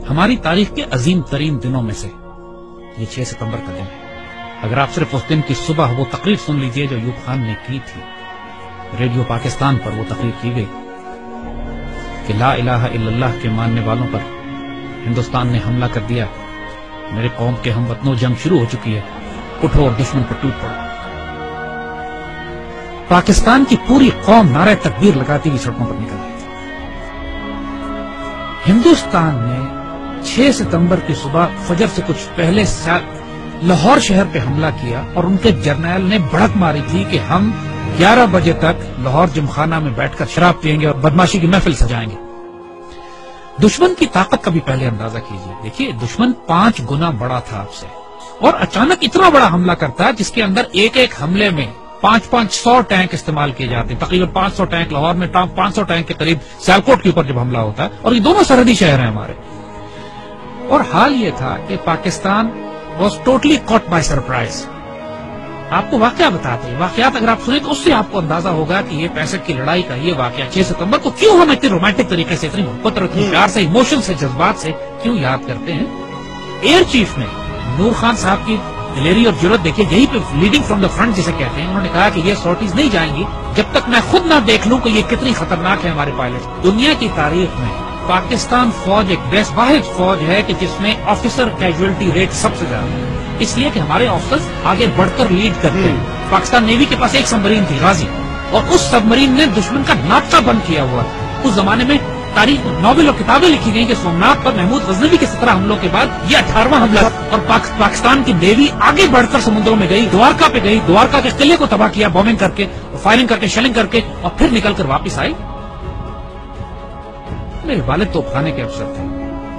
ہماری تاریخ کے عظیم ترین دنوں میں سے یہ 6 ستمبر کا دن ہے۔ اگر آپ صرف اس دن کی صبح وہ تقریر سن لیجئے جو ایوب خان نے کی تھی، ریڈیو پاکستان پر وہ تقریر کی گئی کہ لا الہ الا اللہ کے ماننے والوں پر ہندوستان نے حملہ کر دیا، میرے قوم کے ہم وطنوں جنگ شروع ہو چکی ہے، اٹھو اور دشمن پر ٹوٹ پڑو۔ پاکستان کی پوری قوم نعرہ تکبیر لگاتی ہوئی سڑکوں پر نکل گئی۔ ہندوستان نے 6 ستمبر کی صبح فجر سے کچھ پہلے لاہور شہر پہ حملہ کیا اور ان کے جرنیل نے بڑک ماری تھی کہ ہم 11 بجے تک لاہور جمخانہ میں بیٹھ کر شراب پیئیں گے اور بدماشی کی محفل سجائیں گے۔ دشمن کی طاقت کا بھی پہلے اندازہ کیجیے۔ دیکھیے دشمن 5 گنا بڑا تھا آپ سے، اور اچانک اتنا بڑا حملہ کرتا ہے جس کے اندر ایک ایک حملے میں 500 ٹینک استعمال کیے جاتے ہیں، تقریباً 500 ٹینک لاہور میں، 500 ٹینک کے قریب سیالکوٹ کے اوپر جب حملہ ہوتا ہے، اور یہ دونوں سرحدی شہر ہیں ہمارے۔ اور حال یہ تھا کہ Pakistan was totally caught by surprise. آپ کو واقعہ بتاتے ہیں، واقعات اگر آپ سنیں تو اس سے آپ کو اندازہ ہوگا کہ یہ 65 کی لڑائی کا یہ واقعہ 6 ستمبر کو کیوں ہم اتنے رومانٹک طریقے سے، اتنی محبت اور اتنی پیار سے، ایموشن سے، جذبات سے کیوں یاد کرتے ہیں۔ ایئر چیف نے نور خان صاحب کی دلیری اور جرات دیکھیے، یہی پہ لیڈنگ فرام دا فرنٹ جسے کہتے ہیں، انہوں نے کہا کہ یہ سارٹیز نہیں جائیں گی جب تک میں خود نہ دیکھ لوں کہ یہ کتنی خطرناک ہے ہمارے پائلٹ۔ دنیا کی تاریخ میں پاکستان فوج ایک بیس واحد فوج ہے کہ جس میں آفیسر کیجویلٹی ریٹ سب سے زیادہ ہے، اس لیے کہ ہمارے آفیسرز آگے بڑھ کر لیڈ کرتے ہیں۔ پاکستان نیوی کے پاس ایک سبمرین تھی غازی، اور اس سبمرین نے دشمن کا ناپتا بند کیا ہوا۔ اس زمانے میں تاریخ ناول اور کتابیں لکھی گئی کہ سومناتھ پر محمود غزنوی کے 17 حملوں کے بعد یہ 18واں حملہ، اور پاکستان کی نیوی آگے بڑھ کر سمندروں میں گئی، دوارکا پہ گئی، دوارکا کے قلعے کو تباہ کیا بومنگ کر کے، فائرنگ کر کے، شیلنگ کر کے، اور پھر نکل کر واپس آئی۔ میرے والد توپخانے کے افسر تھے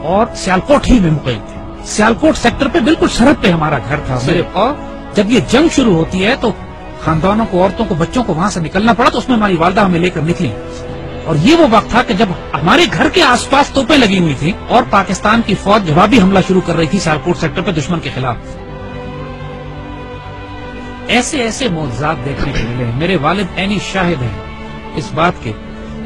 اور سیالکوٹ ہی میں مقیم تھے۔ سیالکوٹ سیکٹر پہ بالکل سرحد پہ ہمارا گھر تھا میرے، اور جب یہ جنگ شروع ہوتی ہے تو خاندانوں کو، عورتوں کو، بچوں کو وہاں سے نکلنا پڑا، تو اس میں ہماری والدہ ہمیں لے کر نکلی، اور یہ وہ وقت تھا کہ جب ہمارے گھر کے آس پاس توپیں لگی ہوئی تھی اور پاکستان کی فوج جوابی حملہ شروع کر رہی تھی سیالکوٹ سیکٹر پہ دشمن کے خلاف۔ ایسے ایسے معجزات دیکھنے کو ملے ہیں۔ میرے والد عینی شاہد ہیں اس بات کے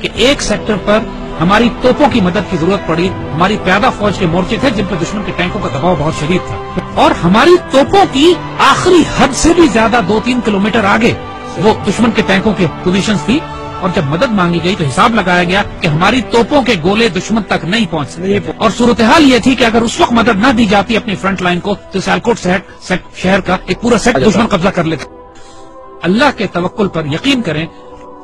کہ ایک سیکٹر پر ہماری توپوں کی مدد کی ضرورت پڑی، ہماری پیادہ فوج کے مورچے تھے جن پر دشمن کے ٹینکوں کا دباؤ بہت شدید تھا، اور ہماری توپوں کی آخری حد سے بھی زیادہ 2-3 کلومیٹر آگے وہ دشمن کے ٹینکوں کے پوزیشنز تھی، اور جب مدد مانگی گئی تو حساب لگایا گیا کہ ہماری توپوں کے گولے دشمن تک نہیں پہنچ سکتے، اور صورتحال یہ تھی کہ اگر اس وقت مدد نہ دی جاتی اپنی فرنٹ لائن کو تو سیالکوٹ شہر کا ایک پورا سیٹ دشمن قبضہ کر لیتا۔ اللہ کے توکل پر یقین کریں،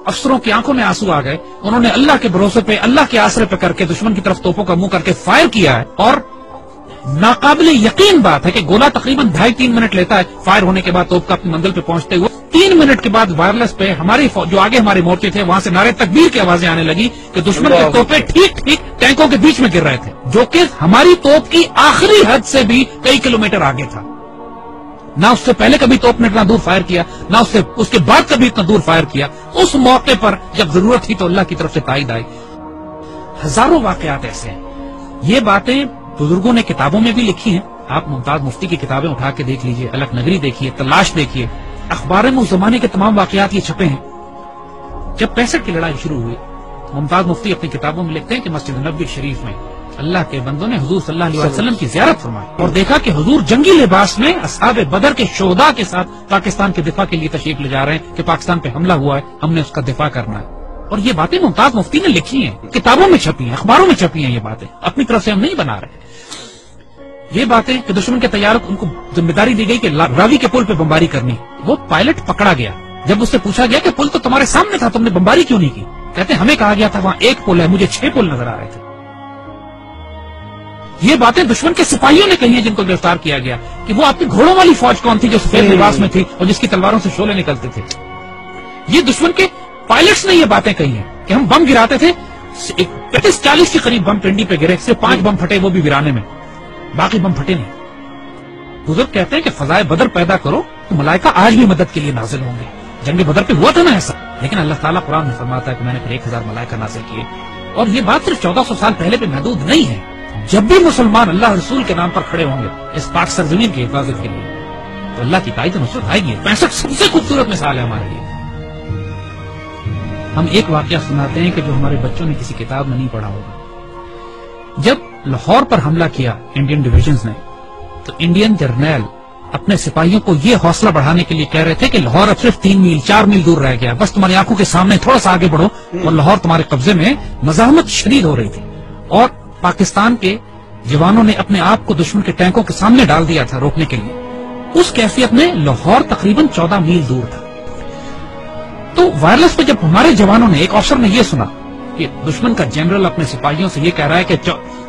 افسروں کی آنکھوں میں آنسو آ گئے، انہوں نے اللہ کے بھروسے پہ، اللہ کے آسرے پہ کر کے دشمن کی طرف توپوں کا منہ کر کے فائر کیا ہے، اور ناقابل یقین بات ہے کہ گولہ تقریباً 2.5-3 منٹ لیتا ہے فائر ہونے کے بعد توپ کا اپنی منزل پہ پہنچتے ہوئے۔ 3 منٹ کے بعد وائرلیس پہ ہماری جو آگے ہمارے مورچے تھے وہاں سے نعرے تکبیر کی آوازیں آنے لگی کہ دشمن کے توپیں ٹھیک ٹینکوں کے بیچ میں گر رہے تھے، جو کہ ہماری توپ کی آخری حد سے بھی کئی کلومیٹر آگے تھا۔ نہ اس سے پہلے کبھی توپ نے اتنا دور فائر کیا، نہ اس کے بعد کبھی اتنا دور فائر کیا۔ اس موقع پر جب ضرورت تھی تو اللہ کی طرف سے تائید آئی۔ ہزاروں واقعات ایسے ہیں، یہ باتیں بزرگوں نے کتابوں میں بھی لکھی ہیں۔ آپ ممتاز مفتی کی کتابیں اٹھا کے دیکھ لیجئے، الک نگری دیکھیے، تلاش دیکھیے، اخبار میں اس زمانے کے تمام واقعات یہ چھپے ہیں۔ جب 65 کی لڑائی شروع ہوئی، ممتاز مفتی اپنی کتابوں میں لکھتے ہیں کہ مسجد نبوی شریف میں اللہ کے بندوں نے حضور صلی اللہ علیہ وسلم کی زیارت فرمائی اور دیکھا کہ حضور جنگی لباس میں اصحاب بدر کے شہداء کے ساتھ پاکستان کے دفاع کے لیے تشریف لے جا رہے ہیں کہ پاکستان پہ حملہ ہوا ہے، ہم نے اس کا دفاع کرنا ہے۔ اور یہ باتیں ممتاز مفتی نے لکھی ہیں، کتابوں میں چھپی ہیں، اخباروں میں چھپی ہیں، یہ باتیں اپنی طرف سے ہم نہیں بنا رہے۔ یہ باتیں کہ دشمن کے طیاروں ان کو ذمہ داری دی گئی کہ راوی کے پل پہ بمباری کرنی، وہ پائلٹ پکڑا گیا۔ جب اس سے پوچھا گیا کہ پل تو تمہارے سامنے تھا، تم نے بمباری کیوں نہیں کی؟ کہتے ہمیں کہا گیا تھا وہاں ایک پل ہے، مجھے 6 پل نظر آ رہے تھے۔ یہ باتیں دشمن کے سپاہیوں نے کہی ہیں جن کو گرفتار کیا گیا کہ وہ آپ کی گھوڑوں والی فوج کون تھی جو سفید لباس میں تھی اور جس کی تلواروں سے شعلے نکلتے تھے۔ یہ دشمن کے پائلٹس نے یہ باتیں کہی ہیں کہ ہم بم گراتے تھے، 35-40 کے قریب بم پنڈی پہ گرے، صرف 5 بم پھٹے، وہ بھی ویرانے میں، باقی بم پھٹے نہیں۔ بزرگ کہتے ہیں کہ فضائے بدر پیدا کرو تو ملائکہ آج بھی مدد کے لیے نازل ہوں گے۔ جنگ بدر پہ ہوا تھا نا ایسا، لیکن اللہ تعالیٰ قرآن میں فرماتا ہے کہ میں نے پھر 1000 ملائکہ نازل کیے، اور یہ بات صرف 1400 سال پہلے پہ محدود نہیں ہے۔ جب بھی مسلمان اللہ رسول کے نام پر کھڑے ہوں گے اس پاک سرزمین کی حفاظت کے لیے تو اللہ کی تائید و نصرت آئے گی۔ 65 سب سے خوبصورت مثال ہے ہمارے لیے۔ ہم ایک واقعہ سناتے ہیں کہ جو ہمارے بچوں نے کسی کتاب میں نہیں پڑھا ہوگا۔ جب لاہور پر حملہ کیا انڈین ڈویژنز نے تو انڈین جرنیل اپنے سپاہیوں کو یہ حوصلہ بڑھانے کے لیے کہہ رہے تھے کہ لاہور اب صرف 3 میل 4 میل دور رہ گیا، بس تمہاری آنکھوں کے سامنے تھوڑا سا آگے بڑھو اور لاہور تمہارے قبضے میں۔ مزاحمت شدید ہو رہی تھی اور پاکستان کے جوانوں نے اپنے آپ کو دشمن کے ٹینکوں کے سامنے ڈال دیا تھا روکنے کے لیے۔ اس کیفیت میں لاہور تقریباً 14 میل دور تھا۔ تو وائرلیس پہ جب ہمارے جوانوں نے، ایک افسر نے یہ سنا کہ دشمن کا جنرل اپنے سپاہیوں سے یہ کہہ رہا ہے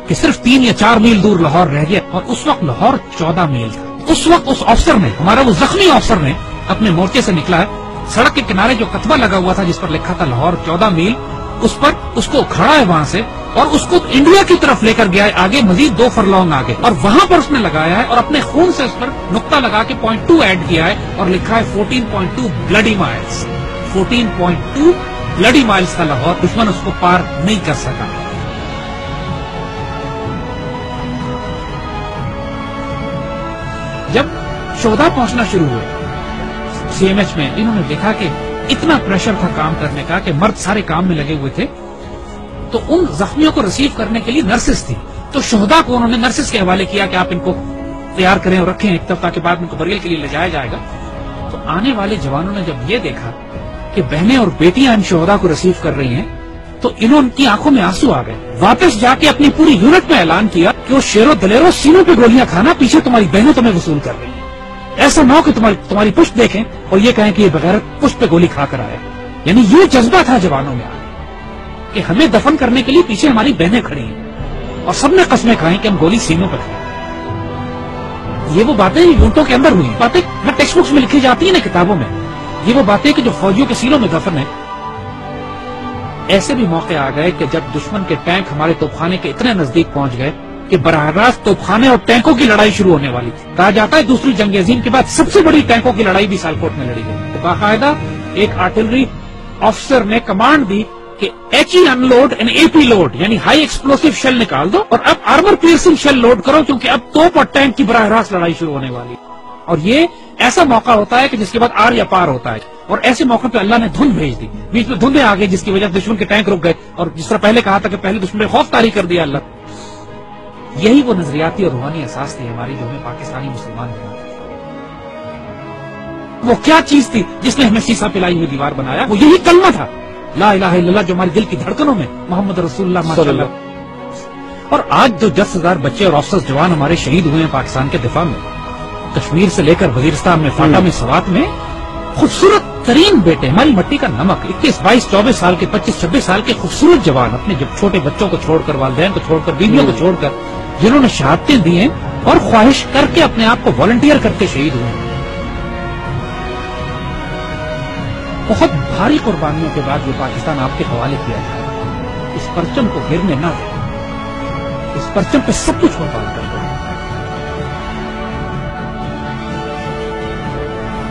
کہ صرف 3 یا 4 میل دور لاہور رہ گیا، اور اس وقت لاہور 14 میل تھا۔ اس وقت اس افسر نے، ہمارا وہ زخمی افسر نے اپنے مورچے سے نکلا ہے، سڑک کے کنارے جو کتبہ لگا ہوا تھا جس پر لکھا تھا لاہور 14 میل، اس پر اس کو کھڑا ہے وہاں سے اور اس کو انڈیا کی طرف لے کر گیا ہے آگے، مزید 2 فرلانگ آگے، اور وہاں پر اس نے لگایا ہے اور اپنے خون سے اس پر نقطہ لگا کے 0.2 ایڈ کیا ہے اور لکھا ہے 14.2 بلڈی مائلز۔ 14.2 بلڈی مائلز کا لاہور، دشمن اس کو پار نہیں کر سکا۔ جب شہداء پہنچنا شروع ہوئے سی ایم ایچ میں، انہوں نے دیکھا کہ اتنا پریشر تھا کام کرنے کا کہ مرد سارے کام میں لگے ہوئے تھے، تو ان زخمیوں کو ریسیو کرنے کے لیے نرسز تھی، تو شہداء کو انہوں نے نرسز کے حوالے کیا کہ آپ ان کو تیار کریں اور رکھیں ایک طرف تاکہ بعد ان کو بریل کے لیے لے جایا جائے گا۔ تو آنے والے جوانوں نے جب یہ دیکھا کہ بہنیں اور بیٹیاں ان شہداء کو ریسیو کر رہی ہیں تو ان کی آنکھوں میں آنسو آ گئے۔ واپس جا کے اپنی پوری یونٹ میں اعلان کیا کہ وہ شیرو دلیرو سینوں پہ گولیاں کھانا، پیچھے تمہاری بہنیں تمہیں وصول کر رہی ہیں، ایسا نہ ہو کہ تمہاری پشت دیکھیں اور یہ کہیں کہ یہ بغیرت پشت پہ گولی کھا کر آیا۔ یعنی یہ جذبہ تھا جوانوں میں کہ ہمیں دفن کرنے کے لیے پیچھے ہماری بہنیں کھڑی ہیں، اور سب نے قسمیں کھائیں کہ ہم گولی سینوں پہ کھائیں۔ یہ وہ باتیں یونٹوں کے اندر ہوئی، باتیں ٹیکسٹ بکس میں لکھی جاتی ہیں نا، کتابوں میں، یہ وہ باتیں کہ جو فوجیوں کے سینوں میں دفن ہے۔ ایسے بھی موقع آ گئے کہ جب دشمن کے ٹینک ہمارے توپخانے کے اتنے نزدیک پہنچ گئے کہ براہ راست توپخانے اور ٹینکوں کی لڑائی شروع ہونے والی تھی۔ کہا جاتا ہے دوسری جنگ عظیم کے بعد سب سے بڑی ٹینکوں کی لڑائی بھی سیالکوٹ میں لڑی گئی۔ باقاعدہ ایک آرٹلری افسر نے کمانڈ دی کہ H E unload and A P load, یعنی ہائی ایکسپلوسو شیل نکال دو اور اب آرمر پیئرسنگ شیل لوڈ کرو، کیونکہ اب توپ اور ٹینک کی براہ راست لڑائی شروع ہونے والی۔ اور یہ ایسا موقع ہوتا ہے کہ جس کے بعد آر یا پار ہوتا ہے، اور ایسے موقع پہ اللہ نے دھند بھیج دی، بیچ میں دھندیں آ گئی جس کی وجہ سے دشمن کے ٹینک رک گئے، اور جس طرح پہلے کہا تھا کہ پہلے دشمن نے خوف طاری کر دیا اللہ۔ یہی وہ نظریاتی اور روحانی احساس تھی ہماری جو ہمیں پاکستانی مسلمان بناتی تھی۔ وہ کیا چیز تھی جس نے ہمیں سیسا پلائی ہوئی دیوار بنایا؟ وہ یہی کلمہ تھا، لا الہ الا اللہ، جو ہمارے دل کی دھڑکنوں میں محمد رسول اللہ ماشاء اللہ۔ اور آج جو 10,000 بچے اور افسر جوان ہمارے شہید ہوئے ہیں پاکستان کے دفاع میں، کشمیر سے لے کر وزیرستان میں، فاٹا میں، سوات میں، خوبصورت ترین بیٹے، ہماری مٹی کا نمک، 21، 22، 24 سال کے، 25، 26 سال کے خوبصورت جوان، اپنے جب چھوٹے بچوں کو چھوڑ کر، والدین کو چھوڑ کر، بیویوں کو چھوڑ کر، جنہوں نے شہادتیں دی ہیں اور خواہش کر کے اپنے آپ کو والنٹیئر کر کے شہید ہوئے ہیں۔ بہت بھاری قربانیوں کے بعد یہ پاکستان آپ کے حوالے کیا جائے گا۔ اس پرچم کو گرنے نہ دیں، اس پرچم پہ سب کچھ قربان کر دیں۔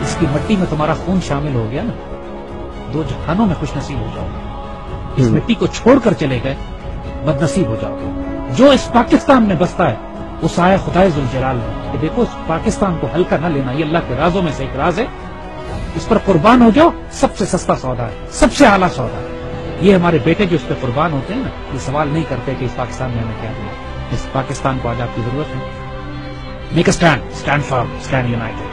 اس کی مٹی میں تمہارا خون شامل ہو گیا نا، 2 جہانوں میں خوش نصیب ہو جاؤ گے۔ اس مٹی کو چھوڑ کر چلے گئے، بد نصیب ہو جاؤ گے۔ جو اس پاکستان میں بستا ہے وہ سایہ خدائے ذوالجلال ہے کہ دیکھو اس پاکستان کو ہلکا نہ لینا، یہ اللہ کے رازوں میں سے ایک راز ہے، اس پر قربان ہو جاؤ، سب سے سستا سودا ہے، سب سے اعلیٰ سودا ہے۔ یہ ہمارے بیٹے جو اس پہ قربان ہوتے ہیں نا، یہ سوال نہیں کرتے کہ اس پاکستان میں ہمیں کیا دیا۔ اس پاکستان کو آج آپ کی ضرورت ہے۔ Make a stand, stand firm, stand United,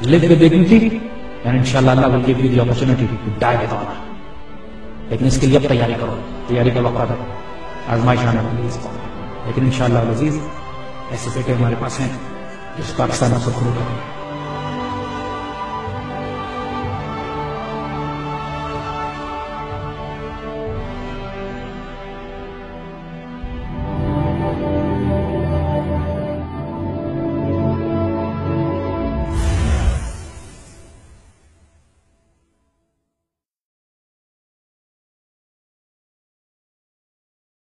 live with dignity, and inshallah Allah will give you the opportunity to die with honor. لیکن اس کے لیے اب تیاری کرو، تیاری کا وقت آتا ہے، آزمائش آنے والی ہے، لیکن انشاءاللہ العزیز ایسے بیٹے ہمارے پاس ہیں جس پاکستان کو خود کریں۔